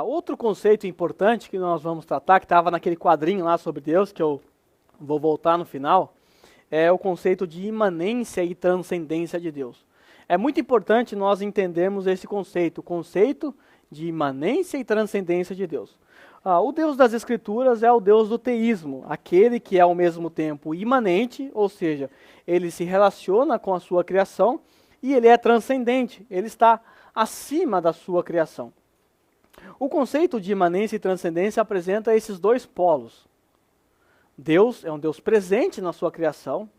Outro conceito importante que nós vamos tratar, que estava naquele quadrinho lá sobre Deus, que eu vou voltar no final, é o conceito de imanência e transcendência de Deus. É muito importante nós entendermos esse conceito, o conceito de imanência e transcendência de Deus. O Deus das Escrituras é o Deus do teísmo, aquele que é ao mesmo tempo imanente, ou seja, ele se relaciona com a sua criação, e ele é transcendente, ele está acima da sua criação. O conceito de imanência e transcendência apresenta esses dois polos. Deus é um Deus presente na sua criação,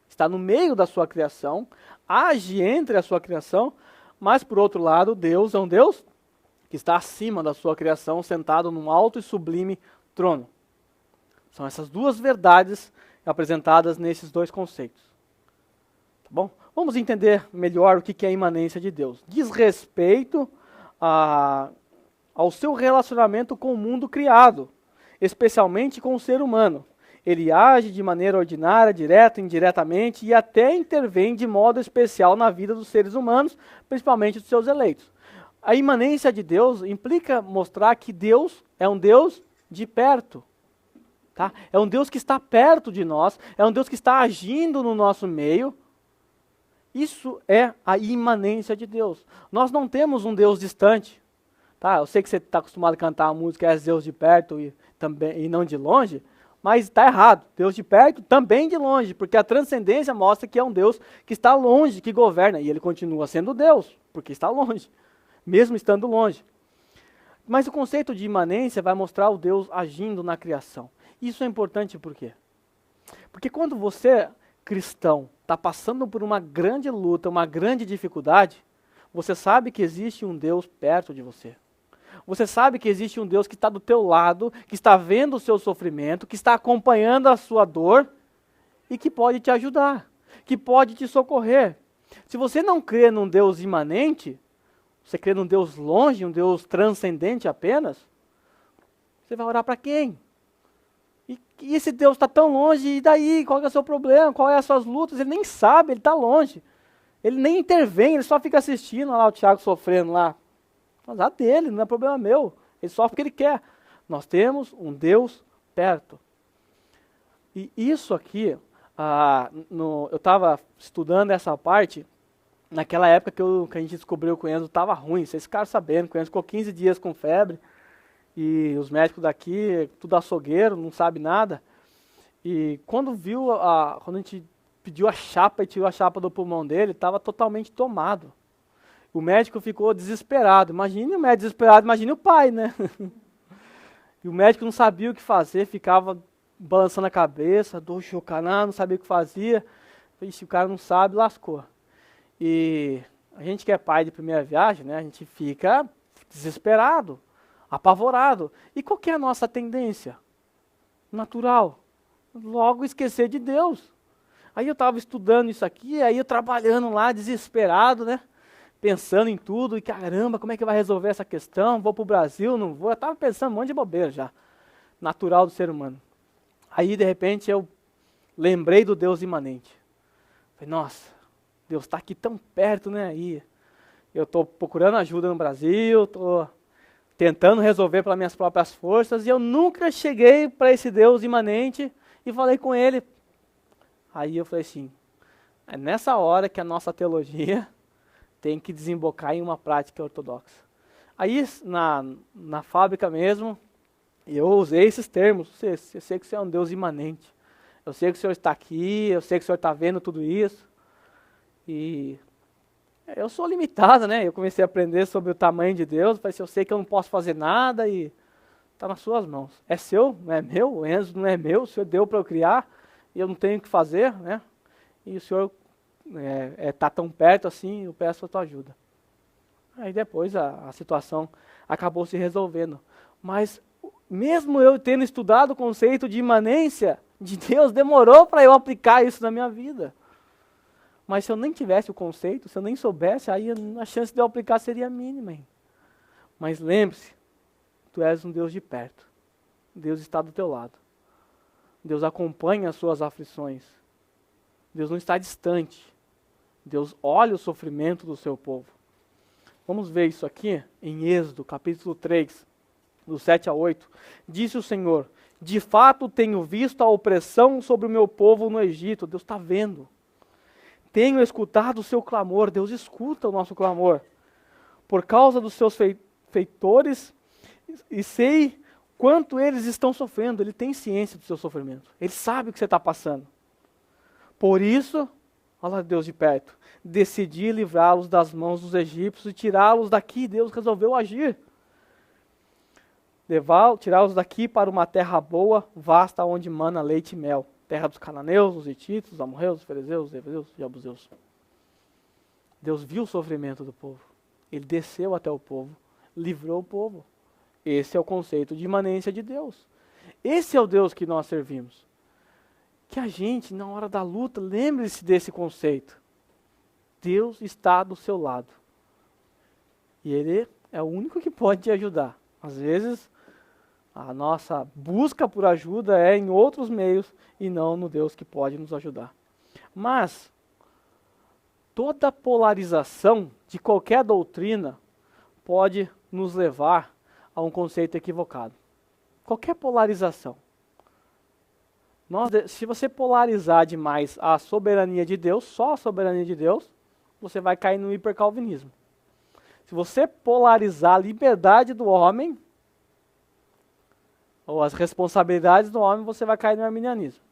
está no meio da sua criação, age entre a sua criação, mas por outro lado, Deus é um Deus que está acima da sua criação, sentado num alto e sublime trono. São essas duas verdades apresentadas nesses dois conceitos. Tá bom? Vamos entender melhor o que é a imanência de Deus. Diz respeito ao seu relacionamento com o mundo criado, especialmente com o ser humano. Ele age de maneira ordinária, direta, indiretamente e até intervém de modo especial na vida dos seres humanos, principalmente dos seus eleitos. A imanência de Deus implica mostrar que Deus é um Deus de perto. Tá? É um Deus que está perto de nós, é um Deus que está agindo no nosso meio. Isso é a imanência de Deus. Nós não temos um Deus distante. Tá? Eu sei que você está acostumado a cantar a música "És Deus de perto e não de longe", mas está errado. Deus de perto, também de longe, porque a transcendência mostra que é um Deus que está longe, que governa, e ele continua sendo Deus, porque está longe, mesmo estando longe. Mas o conceito de imanência vai mostrar o Deus agindo na criação. Isso é importante por quê? Porque quando você, cristão, está passando por uma grande luta, uma grande dificuldade, você sabe que existe um Deus perto de você. Você sabe que existe um Deus que está do teu lado, que está vendo o seu sofrimento, que está acompanhando a sua dor e que pode te ajudar, que pode te socorrer. Se você não crê num Deus imanente, você crê num Deus longe, um Deus transcendente apenas, você vai orar para quem? E esse Deus está tão longe, e daí? Qual é o seu problema? Qual é as suas lutas? Ele nem sabe, ele está longe. Ele nem intervém, ele só fica assistindo lá o Tiago sofrendo lá. Azar dele, não é problema meu. Ele sofre porque ele quer. Nós temos um Deus perto. E isso aqui, eu estava estudando essa parte naquela época que a gente descobriu que o Enzo estava ruim. Vocês ficaram sabendo que o Enzo ficou 15 dias com febre. E os médicos daqui, tudo açougueiro, não sabe nada. E quando quando a gente pediu a chapa e tirou a chapa do pulmão dele, estava totalmente tomado. O médico ficou desesperado. Imagine o médico desesperado, imagine o pai, né? E o médico não sabia o que fazer, ficava balançando a cabeça, dor chocaná, não sabia o que fazia. Ixi, o cara não sabe, lascou. E a gente que é pai de primeira viagem, né? A gente fica desesperado, apavorado. E qual que é a nossa tendência? Natural. Logo esquecer de Deus. Aí eu estava estudando isso aqui, aí eu trabalhando lá, desesperado, né? Pensando em tudo, e caramba, como é que vai resolver essa questão? Vou para o Brasil, não vou? Eu estava pensando um monte de bobeira já. Natural do ser humano. Aí, de repente, eu lembrei do Deus imanente. Falei, nossa, Deus está aqui tão perto, né? Aí eu estou procurando ajuda no Brasil, estou tentando resolver pelas minhas próprias forças, e eu nunca cheguei para esse Deus imanente e falei com ele. Aí eu falei assim, é nessa hora que a nossa teologia tem que desembocar em uma prática ortodoxa. Aí, na fábrica mesmo, eu usei esses termos. Eu sei que o Senhor é um Deus imanente. Eu sei que o Senhor está aqui, eu sei que o Senhor está vendo tudo isso. E eu sou limitado, né? Eu comecei a aprender sobre o tamanho de Deus. Falei assim, eu sei que eu não posso fazer nada e está nas suas mãos. É seu, não é meu. O Enzo não é meu. O Senhor deu para eu criar e eu não tenho o que fazer, né? E o Senhor está tão perto assim, eu peço a tua ajuda. Aí depois a situação acabou se resolvendo. Mas mesmo eu tendo estudado o conceito de imanência de Deus, demorou para eu aplicar isso na minha vida. Mas se eu nem tivesse o conceito, se eu nem soubesse, aí a chance de eu aplicar seria mínima. Hein? Mas lembre-se, tu és um Deus de perto. Deus está do teu lado. Deus acompanha as suas aflições. Deus não está distante. Deus olha o sofrimento do seu povo. Vamos ver isso aqui em Êxodo, capítulo 3, do 7 a 8. Disse o Senhor: de fato tenho visto a opressão sobre o meu povo no Egito. Deus está vendo. Tenho escutado o seu clamor. Deus escuta o nosso clamor. Por causa dos seus feitores, e sei quanto eles estão sofrendo. Ele tem ciência do seu sofrimento. Ele sabe o que você está passando. Por isso, olha Deus de perto, decidi livrá-los das mãos dos egípcios e tirá-los daqui. Deus resolveu agir. Tirá-los daqui para uma terra boa, vasta, onde mana leite e mel. Terra dos cananeus, dos hititas, dos amorreus, dos ferezeus, dos heveus e abuseus. Deus viu o sofrimento do povo. Ele desceu até o povo, livrou o povo. Esse é o conceito de imanência de Deus. Esse é o Deus que nós servimos. Que a gente, na hora da luta, lembre-se desse conceito. Deus está do seu lado. E Ele é o único que pode te ajudar. Às vezes, a nossa busca por ajuda é em outros meios e não no Deus que pode nos ajudar. Mas, toda polarização de qualquer doutrina pode nos levar a um conceito equivocado. Qualquer polarização. Se você polarizar demais a soberania de Deus, só a soberania de Deus, você vai cair no hipercalvinismo. Se você polarizar a liberdade do homem, ou as responsabilidades do homem, você vai cair no arminianismo.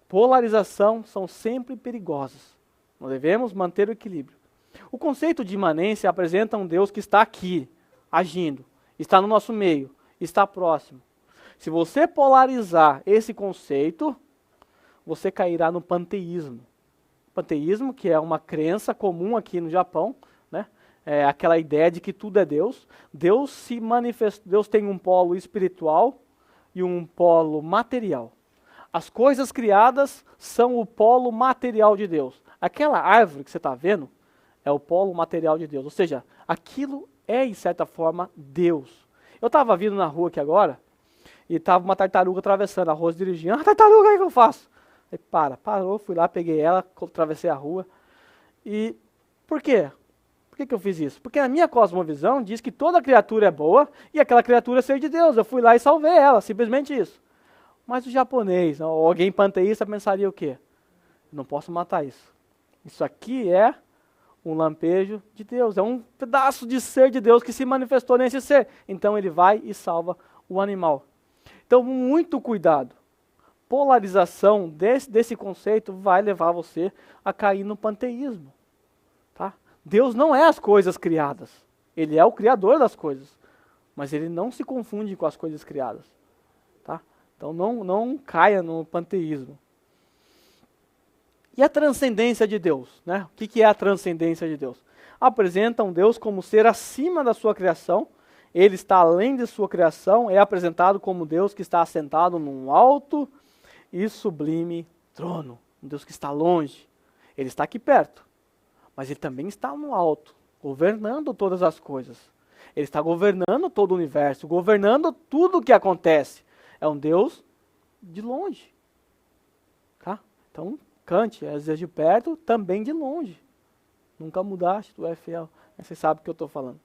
Polarização são sempre perigosas. Nós devemos manter o equilíbrio. O conceito de imanência apresenta um Deus que está aqui, agindo, está no nosso meio, está próximo. Se você polarizar esse conceito, você cairá no panteísmo. Panteísmo, que é uma crença comum aqui no Japão, né? É aquela ideia de que tudo é Deus. Deus se manifesta, Deus tem um polo espiritual e um polo material. As coisas criadas são o polo material de Deus. Aquela árvore que você está vendo é o polo material de Deus. Ou seja, aquilo é, de certa forma, Deus. Eu estava vindo na rua aqui agora, e estava uma tartaruga atravessando a rua, dirigindo. Ah, tartaruga, o que eu faço? Aí parou, fui lá, peguei ela, atravessei a rua. E por quê? Por que eu fiz isso? Porque a minha cosmovisão diz que toda criatura é boa e aquela criatura é ser de Deus. Eu fui lá e salvei ela, simplesmente isso. Mas o japonês, ou alguém panteísta, pensaria o quê? Eu não posso matar isso. Isso aqui é um lampejo de Deus, é um pedaço de ser de Deus que se manifestou nesse ser. Então ele vai e salva o animal. Então, muito cuidado. Polarização desse conceito vai levar você a cair no panteísmo. Tá? Deus não é as coisas criadas. Ele é o criador das coisas. Mas ele não se confunde com as coisas criadas. Tá? Então, não caia no panteísmo. E a transcendência de Deus? Né? O que é a transcendência de Deus? Apresenta um Deus como ser acima da sua criação. Ele está além de sua criação, é apresentado como Deus que está assentado num alto e sublime trono. Um Deus que está longe. Ele está aqui perto, mas ele também está no alto, governando todas as coisas. Ele está governando todo o universo, governando tudo o que acontece. É um Deus de longe. Tá? Então, cante, às vezes de perto, também de longe. Nunca mudaste, tu é fiel. Você sabe o que eu estou falando.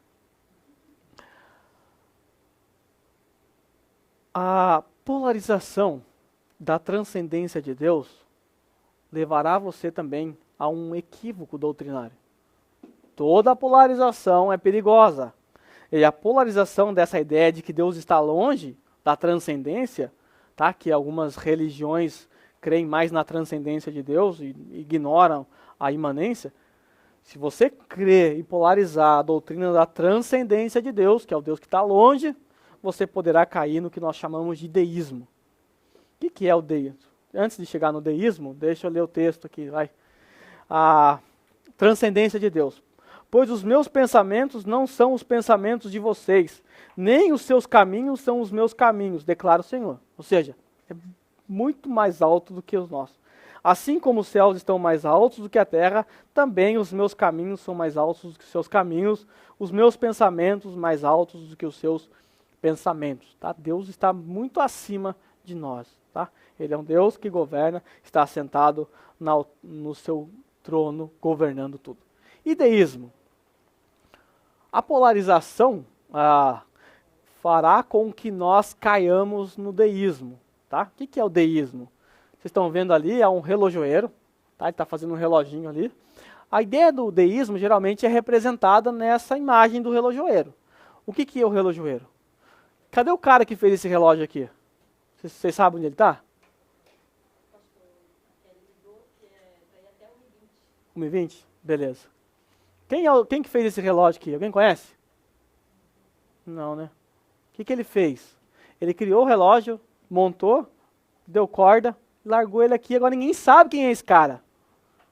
A polarização da transcendência de Deus levará você também a um equívoco doutrinário. Toda polarização é perigosa. E a polarização dessa ideia de que Deus está longe da transcendência, tá? Que algumas religiões creem mais na transcendência de Deus e ignoram a imanência. Se você crer e polarizar a doutrina da transcendência de Deus, que é o Deus que está longe, você poderá cair no que nós chamamos de deísmo. O que é o deísmo? Antes de chegar no deísmo, deixa eu ler o texto aqui. Vai. A transcendência de Deus. Pois os meus pensamentos não são os pensamentos de vocês, nem os seus caminhos são os meus caminhos, declara o Senhor. Ou seja, é muito mais alto do que os nossos. Assim como os céus estão mais altos do que a terra, também os meus caminhos são mais altos do que os seus caminhos, os meus pensamentos mais altos do que os seus pensamentos. Tá? Deus está muito acima de nós. Tá? Ele é um Deus que governa, está assentado no seu trono, governando tudo. E deísmo? A polarização fará com que nós caiamos no deísmo. Tá? O que é o deísmo? Vocês estão vendo ali, é um relojoeiro, tá? Ele está fazendo um reloginho ali. A ideia do deísmo geralmente é representada nessa imagem do relojoeiro. O que é o relojoeiro? Cadê o cara que fez esse relógio aqui? Vocês sabem onde ele está? 1h20? Beleza. Quem que fez esse relógio aqui? Alguém conhece? Não, né? O que ele fez? Ele criou o relógio, montou, deu corda, largou ele aqui. Agora ninguém sabe quem é esse cara.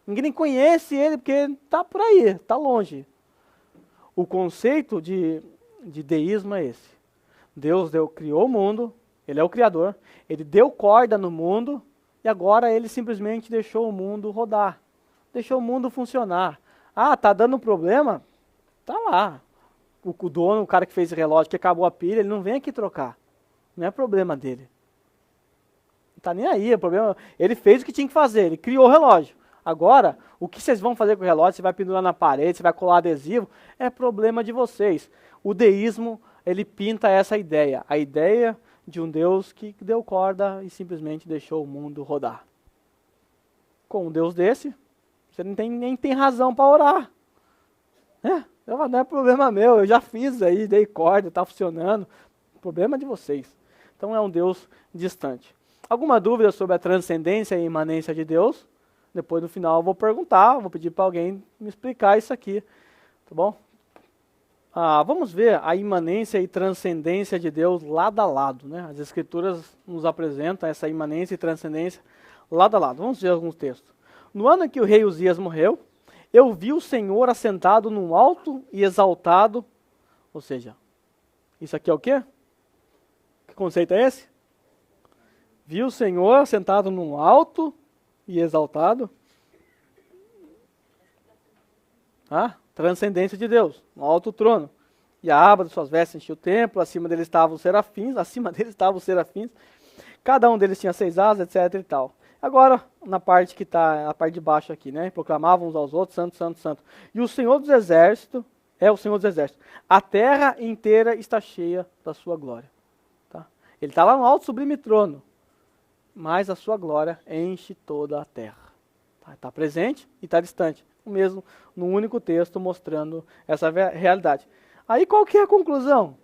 Ninguém nem conhece ele porque está por aí, está longe. O conceito de deísmo é esse. Deus criou o mundo, ele é o criador, ele deu corda no mundo e agora ele simplesmente deixou o mundo rodar. Deixou o mundo funcionar. Ah, tá dando problema? Tá lá. O dono, o cara que fez o relógio, que acabou a pilha, ele não vem aqui trocar. Não é problema dele. Não tá nem aí, é problema. Ele fez o que tinha que fazer, ele criou o relógio. Agora, o que vocês vão fazer com o relógio, você vai pendurar na parede, você vai colar adesivo, é problema de vocês. O deísmo, ele pinta essa ideia. A ideia de um Deus que deu corda e simplesmente deixou o mundo rodar. Com um Deus desse, você nem tem razão para orar. Não é problema meu, eu já fiz aí, dei corda, está funcionando. Problema de vocês. Então é um Deus distante. Alguma dúvida sobre a transcendência e imanência de Deus? Depois no final eu vou perguntar, vou pedir para alguém me explicar isso aqui. Tá bom? Vamos ver a imanência e transcendência de Deus lado a lado. Né? As Escrituras nos apresentam essa imanência e transcendência lado a lado. Vamos ver alguns textos. No ano em que o rei Uzias morreu, eu vi o Senhor assentado num alto e exaltado. Ou seja, isso aqui é o quê? Que conceito é esse? Vi o Senhor assentado num alto e exaltado. Transcendência de Deus, no alto trono. E a aba de suas vestes enchia o templo, acima dele estavam os serafins, cada um deles tinha 6 asas, etc e tal. Agora, na parte que está, a parte de baixo aqui, né? Proclamavam uns aos outros, santo, santo, santo. E o Senhor dos Exércitos, é o Senhor dos Exércitos. A terra inteira está cheia da sua glória. Tá? Ele está lá no alto sublime trono, mas a sua glória enche toda a terra. Está presente e está distante. O mesmo, num único texto, mostrando essa realidade. Aí qual que é a conclusão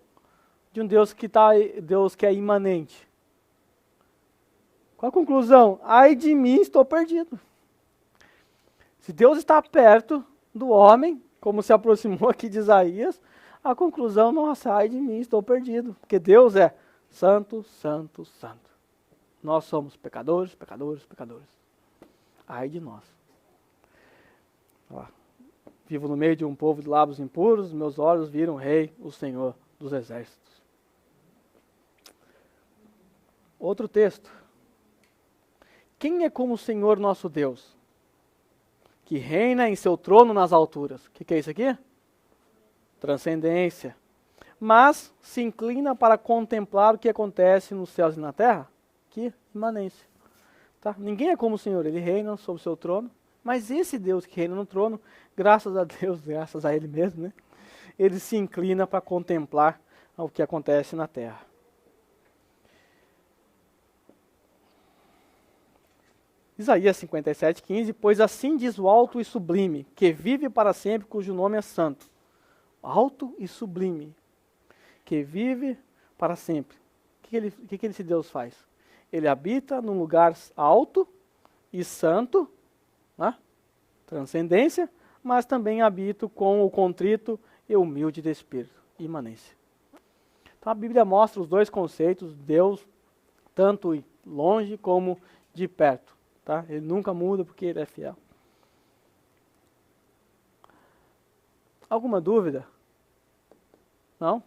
de um Deus que é imanente? Qual a conclusão? Ai de mim, estou perdido. Se Deus está perto do homem, como se aproximou aqui de Isaías, a conclusão, nossa, ai de mim, estou perdido. Porque Deus é santo, santo, santo. Nós somos pecadores, pecadores, pecadores. Ai de nós. Vivo no meio de um povo de lábios impuros, meus olhos viram o Rei, o Senhor dos Exércitos. Outro texto. Quem é como o Senhor nosso Deus, que reina em seu trono nas alturas? O que é isso aqui? Transcendência. Mas se inclina para contemplar o que acontece nos céus e na terra? Que imanência. Tá? Ninguém é como o Senhor, ele reina sobre o seu trono, mas esse Deus que reina no trono, graças a Deus, graças a ele mesmo, né? Ele se inclina para contemplar o que acontece na terra. Isaías 57:15, pois assim diz o alto e sublime, que vive para sempre, cujo nome é santo. Alto e sublime, que vive para sempre. O que esse Deus faz? Ele habita num lugar alto e santo, né? Transcendência, mas também habita com o contrito e humilde de espírito, imanência. Então a Bíblia mostra os dois conceitos, Deus tanto longe como de perto. Tá? Ele nunca muda porque ele é fiel. Alguma dúvida? Não?